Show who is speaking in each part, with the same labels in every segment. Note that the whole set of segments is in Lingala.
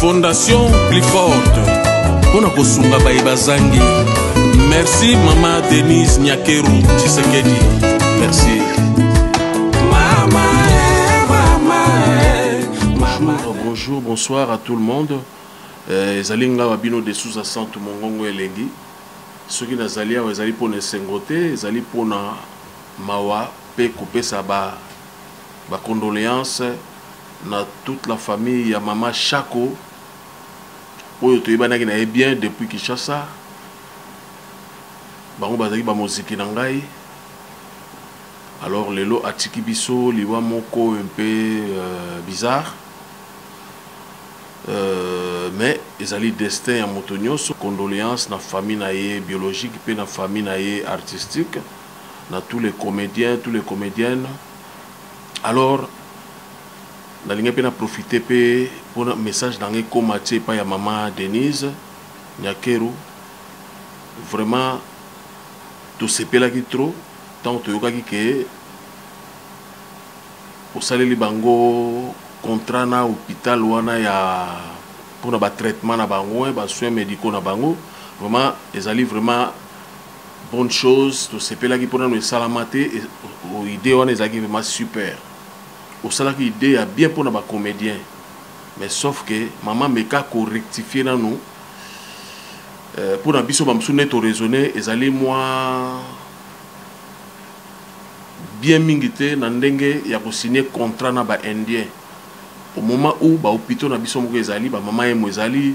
Speaker 1: Fondation plus forte Pona kosunga Baibazangi. Merci Maman Denise Nyakeru Tshisekedi. Merci. Bonjour, bonsoir à tout le monde. Zalinga wabino de sous asante mongongo elengi. Ceux qui nazalia wazali pona sengote, zali pona mawa pe kopesa ba condoléances na toute la famille ya Maman Chako. Oyo toyebana ki na bien depuis Kinshasa. Bango bazali ba muziki na ngai. Alors lelo atiki biso liwa moko un peu bizarre. Mais ezali destin ya moto nyonso. Condoléances na famille na ye biologique pe na famille na ye artistique, na tous les comédiens, toutes les comédiennes. Alors nalinga pe na profiter pe pour un message dans koma tie pa ya Maman Denise Nyakeru. Vraiment to sepela ki trop tant to yoka ki ke au saleli bango contrat na hôpital wana ya pour na ba traitement na bango ba soins médicaux na bango. Vraiment ezali vraiment bonne chose to sepela ki pour na salamate et idée wana ezaki vraiment super. Au salaki idée a bien pour na ba comédien, mais sauf que maman meka ko rectifier na nous pour na biso ba msune to raisonner ezali moi bien mingité na ndenge ya ko signer contrat na ba indien au moment où ba hôpital na biso moko ezali ba maman emo ezali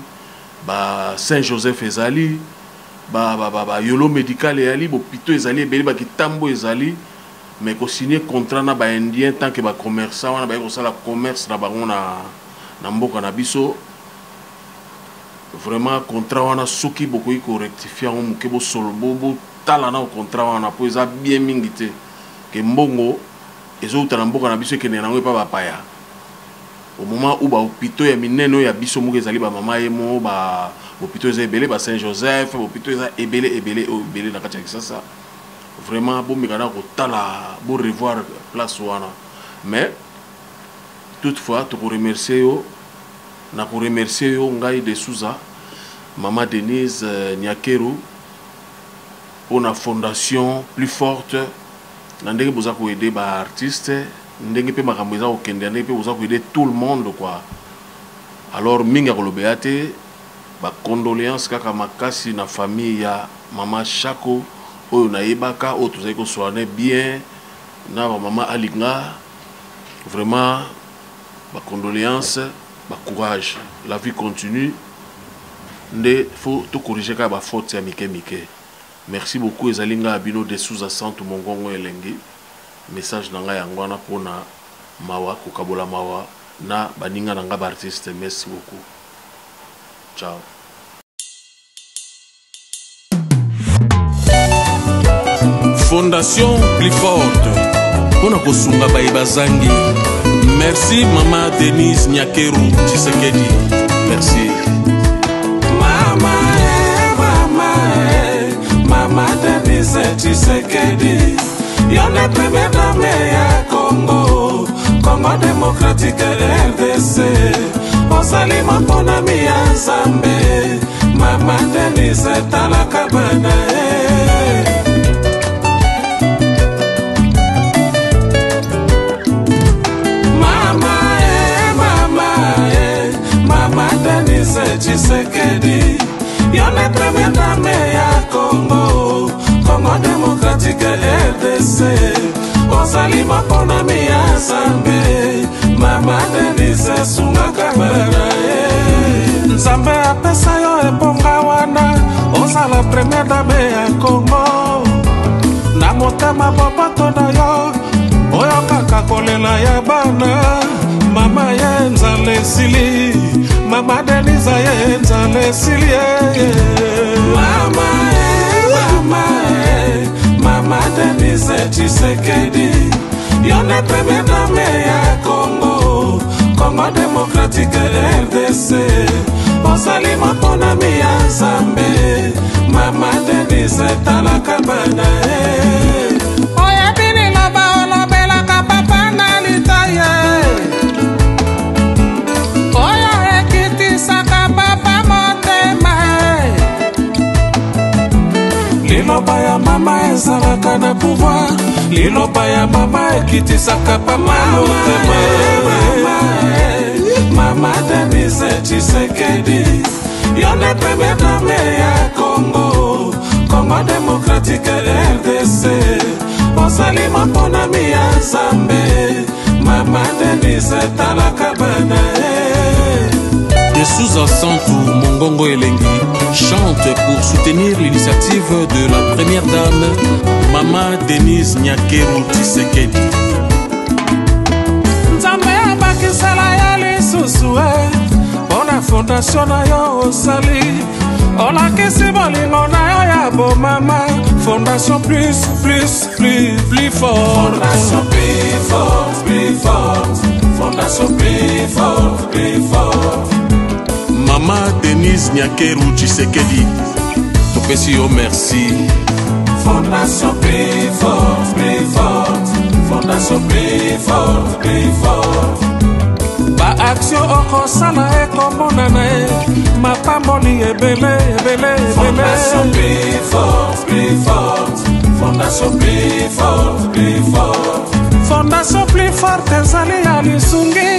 Speaker 1: ba Saint-Joseph ezali ba yolo médical ezali ba hôpital ezali ebeli ba kitambo ezali. Mais qu'on signe contrat na ba indien tant que ba commerçant wana ba ko sala commerce na bango na mboka na biso. Vraiment contrat wana soki beaucoup ko rectifier on ke bo solbo tala na contrat wana po eza bien mingité que mbongo ezo utana mboka na biso ke ne nango pa ba paya. Au moment où ba hôpital ya mineno ya biso moko ezali ba mama yemo ba hôpital eza ebele ba Saint-Joseph hôpital eza ebele na kati ya Kinshasa. Vraiment bon mikana ko tala bon revoir place wana. Mais toutefois to remercier yo na ko remercier yo ngai de Souza Maman Denise Nyakeru pour la fondation plus forte na ndenge boza ko aider ba artiste ndenge pe makambo eza ko kende ndenge pe boza ko aider tout le monde quoi. Alors minga ko lobeate ba condoléances kaka makasi na famille ya Maman Chako. Oyo na yebaka o tozali ko soigner bien na ba Maman Alinga. Vraiment ba condoléances, ba courage, la vie continue. Nde faut tout corriger ka ba faute ya mike. Merci beaucoup ezalinga abino de sous asante mongongo elengi. Message na nga yango na pona mawa ko kabola mawa na baninga na nga ba artiste. Merci beaucoup. Ciao. Fondation plus forte Pona kosunga Baibazangi. Merci Maman Denise Nyakeru Tshisekedi. Merci.
Speaker 2: Maman Denise Tshisekedi. Yone première dame ya Congo démocratique RDC. Osalima pona miya Nzambe. Maman Denise talakabana. Tshisekedi, yone première dame ya Congo démocratique RDC. Osalima pona miya Nzambe. Maman Denise sunga kabana. Nzambe apesa yo eponga wana. Osala première dame ya Congo. Na motema popoto na yo. Oyo kaka kolela ya bana. Mama ye nzale sili. Maman Denise ye nzale sili. Maman Denise Tshisekedi. Yone première dame ya Congo démocratique RDC. Osalima pona miya Nzambe. Maman Denise talakabana. Oya bini loba olobela kapapa na litaye. Oya ekiti sak azalaka na pouvoir liloba ya mama ekitisaka pamalo Mama Denise Tshisekedi yone premier dame ya Congo Congo démocratique RDC ozali moponami ya Nzambe Mama Denise talaka bana
Speaker 3: De Souza Santou Mongongo Elengi chante pour soutenir l'initiative de la première dame Mama Denise Nyakeru Tshisekedi.
Speaker 2: Nzambe abakisala ya lisusu bona fondation na yo osali olakisi bolingo na yo ya bomama fondation plus fort fondation plus forte fondation plus forte
Speaker 3: Mama Denise Nyakeru Tshisekedi topesi yo merci
Speaker 2: fondation plus forte fondation plus forte ba action okosala ekomonana mapamboli ebele fondation plus forte fondation plus forte fondation plus forte ezali ya lisungi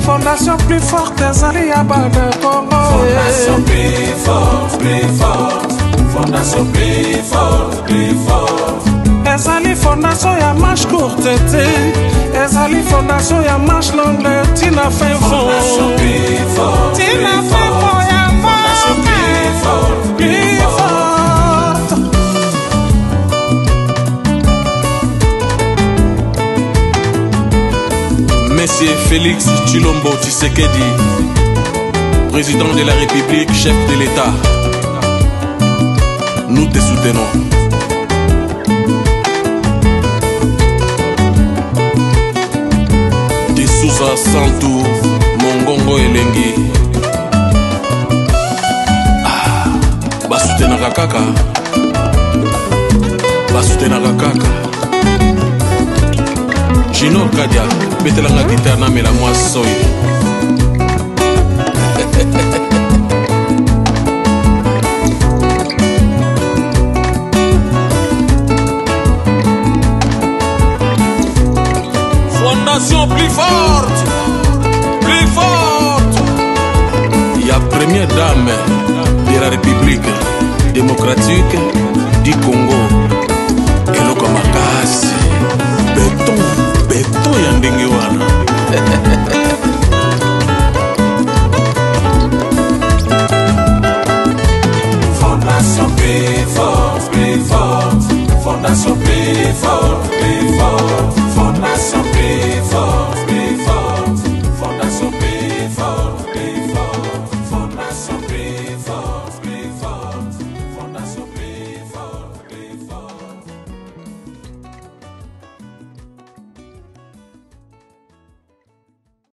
Speaker 2: fondation plus forte ezali ya bana Congo fondation plus forte fondation plus forte ezali fondation ya marche courte te ezali fondation ya marche longue tina fin fond tina fin fond ya fondation plus forte
Speaker 3: Monsieur Félix Tshilombo Tshisekedi, président de la République, chef de l'État, nous te soutenons. De Souza Santou Mongongo Elengi basutenaka kaka Junior Kadia betelanga guitare na mela mwa soy Fondation plus forte ya première dame de la République démocratique du Congo eloko makasi beton ya ndenge wana
Speaker 2: fondation plus